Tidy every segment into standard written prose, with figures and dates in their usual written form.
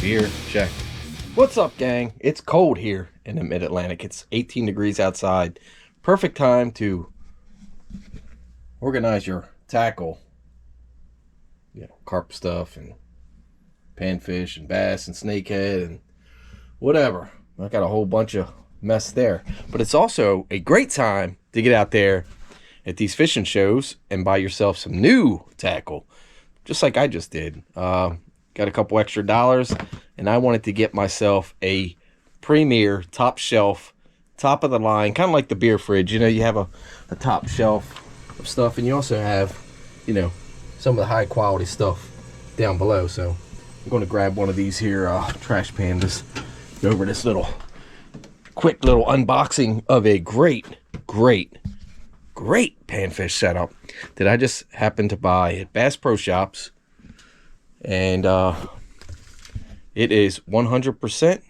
Beer check. What's up, gang? It's cold here in the mid-Atlantic. It's 18 degrees outside. Perfect time to organize your tackle. You know, carp stuff and panfish and bass and snakehead and whatever. I got a whole bunch of mess there. But it's also a great time to get out there at these fishing shows and buy yourself some new tackle, just like I just did. Got a couple extra dollars, and I wanted to get myself a Premier top shelf, top of the line, kind of like the beer fridge. You know, you have a top shelf of stuff, and you also have, you know, some of the high quality stuff down below. So I'm going to grab one of these here trash pandas, go over this quick little unboxing of a great panfish setup that I just happened to buy at Bass Pro Shops. And it is 100%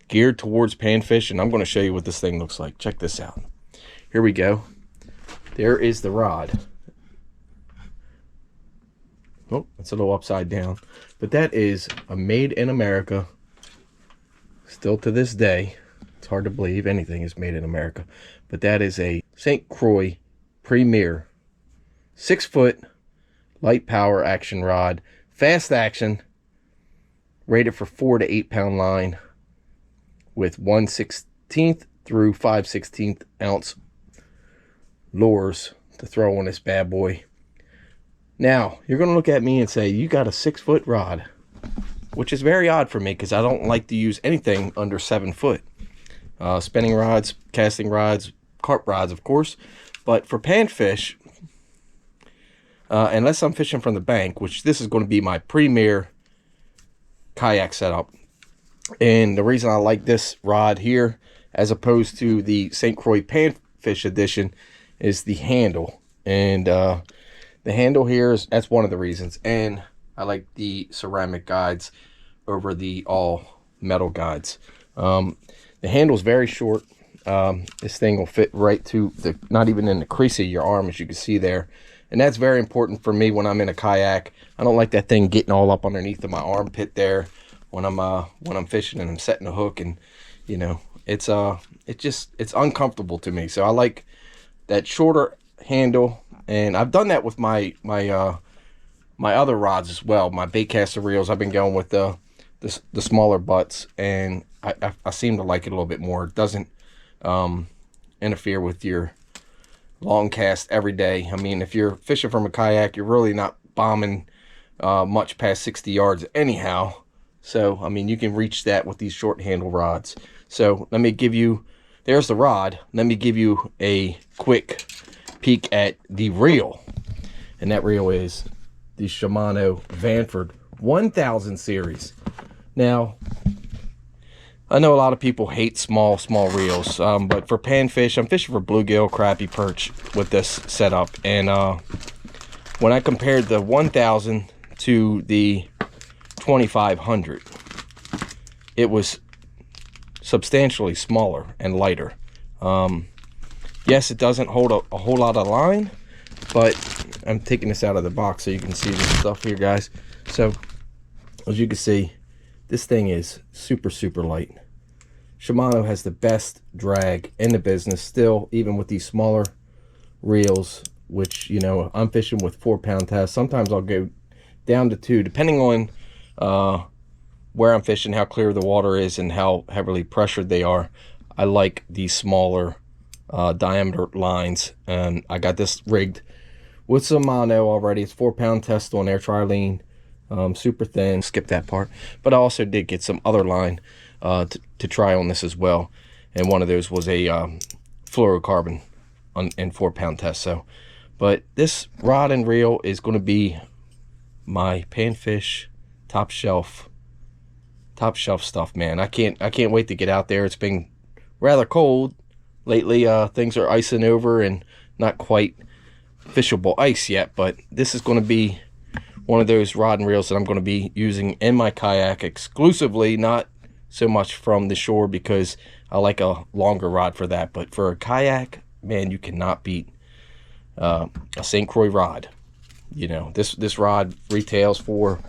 geared towards panfish, and I'm going to show you what this thing looks like. Check this out. Here we go. There is the rod. Oh, it's a little upside down, but that is a made in America. Still to this day, it's hard to believe anything is made in America, but that is a St. Croix Premier 6-foot light power action rod, fast action, rated for 4 to 8 pound line with 1/16 through 5/16 ounce lures to throw on this bad boy. Now, you're going to look at me and say, you got a 6-foot rod, which is very odd for me because I don't like to use anything under 7 foot. Spinning rods, casting rods, carp rods, of course. But for panfish, unless I'm fishing from the bank, which this is going to be my premier kayak setup. And the reason I like this rod here, as opposed to the St. Croix Panfish Edition, is the handle. And the handle here that's one of the reasons. And I like the ceramic guides over the all metal guides. The handle's very short. This thing will fit right to not even in the crease of your arm, as you can see there. And that's very important for me when I'm in a kayak. I don't like that thing getting all up underneath of my armpit there when I'm fishing and I'm setting a hook, and you know, it's uncomfortable to me. So I like that shorter handle, and I've done that with my other rods as well. My baitcaster reels, I've been going with the smaller butts, and I seem to like it a little bit more. It doesn't interfere with your long cast every day. I mean, if you're fishing from a kayak, you're really not bombing much past 60 yards anyhow. So, I mean, you can reach that with these short handle rods. So, let me give you, there's the rod. Let me give you a quick peek at the reel. And that reel is the Shimano Vanford 1000 series. Now, I know a lot of people hate small reels, but for panfish, I'm fishing for bluegill, crappie, perch with this setup. And when I compared the 1000 to the 2500, it was substantially smaller and lighter. Yes, it doesn't hold a whole lot of line, but I'm taking this out of the box so you can see this stuff here, guys. So, as you can see, this thing is super light. Shimano has the best drag in the business still, even with these smaller reels, which, you know, I'm fishing with 4-pound tests. Sometimes I'll go down to 2, depending on where I'm fishing, how clear the water is, and how heavily pressured they are. I like these smaller diameter lines, and I got this rigged with Shimano already. It's 4-pound test on there, trilene. Super thin, skip that part, but I also did get some other line to try on this as well, and one of those was a fluorocarbon in 4-pound test. So, but this rod and reel is going to be my panfish top shelf stuff, man. I can't wait to get out there. It's been rather cold lately. Things are icing over and not quite fishable ice yet, but this is going to be one of those rod and reels that I'm going to be using in my kayak exclusively, not so much from the shore, because I like a longer rod for that. But for a kayak, man, you cannot beat a St. Croix rod. You know, this rod retails for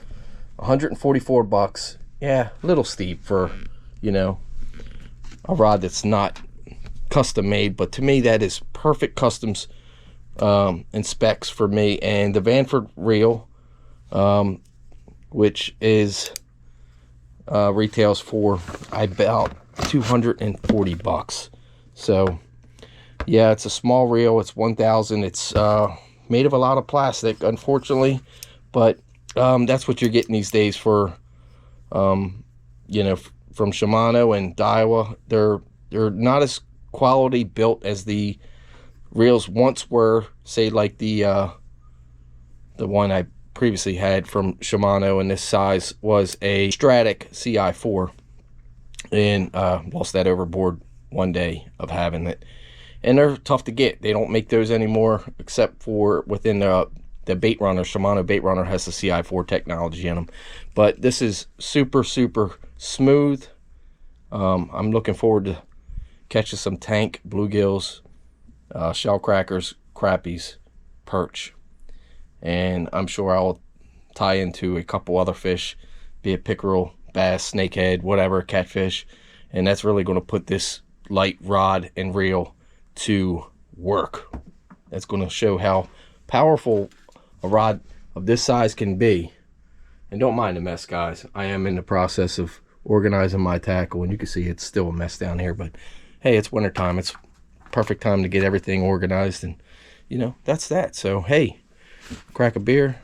$144. Yeah, a little steep for, you know, a rod that's not custom made, but to me that is perfect customs and specs for me. And the Vanford reel, which is retails for about $240. So yeah, it's a small reel. It's 1,000. It's made of a lot of plastic, unfortunately, but that's what you're getting these days for you know, from Shimano and Daiwa. They're not as quality built as the reels once were. Say like the one I previously had from Shimano, and this size was a Stratic CI4, and lost that overboard one day of having it. And they're tough to get. They don't make those anymore, except for within the bait runner. Shimano bait runner has the CI4 technology in them, but this is super smooth. I'm looking forward to catching some tank, bluegills, shell crackers, crappies, perch, and I'm sure I'll tie into a couple other fish, be it pickerel, bass, snakehead, whatever, catfish. And that's really going to put this light rod and reel to work. That's going to show how powerful a rod of this size can be. And don't mind the mess, guys. I am in the process of organizing my tackle, and you can see it's still a mess down here, but hey, it's winter time. It's perfect time to get everything organized, and you know, that's that. So hey, crack a beer.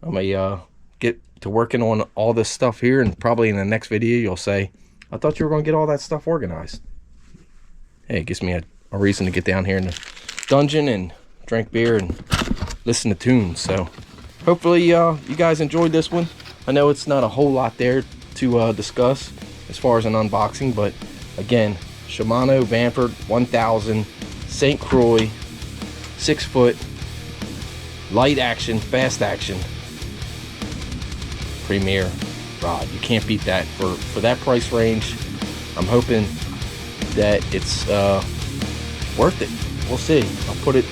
I'm gonna get to working on all this stuff here, and probably in the next video you'll say, I thought you were gonna get all that stuff organized. Hey, it gives me a reason to get down here in the dungeon and drink beer and listen to tunes. So hopefully you guys enjoyed this one. I know it's not a whole lot there to discuss as far as an unboxing, but again, Shimano Vanford 1000 St. Croix 6-foot light action, fast action Premier rod. You can't beat that for that price range. I'm hoping that it's worth it. We'll see. I'll put it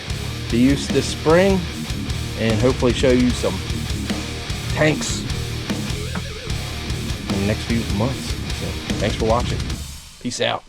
to use this spring and hopefully show you some tanks in the next few months. So thanks for watching. Peace out.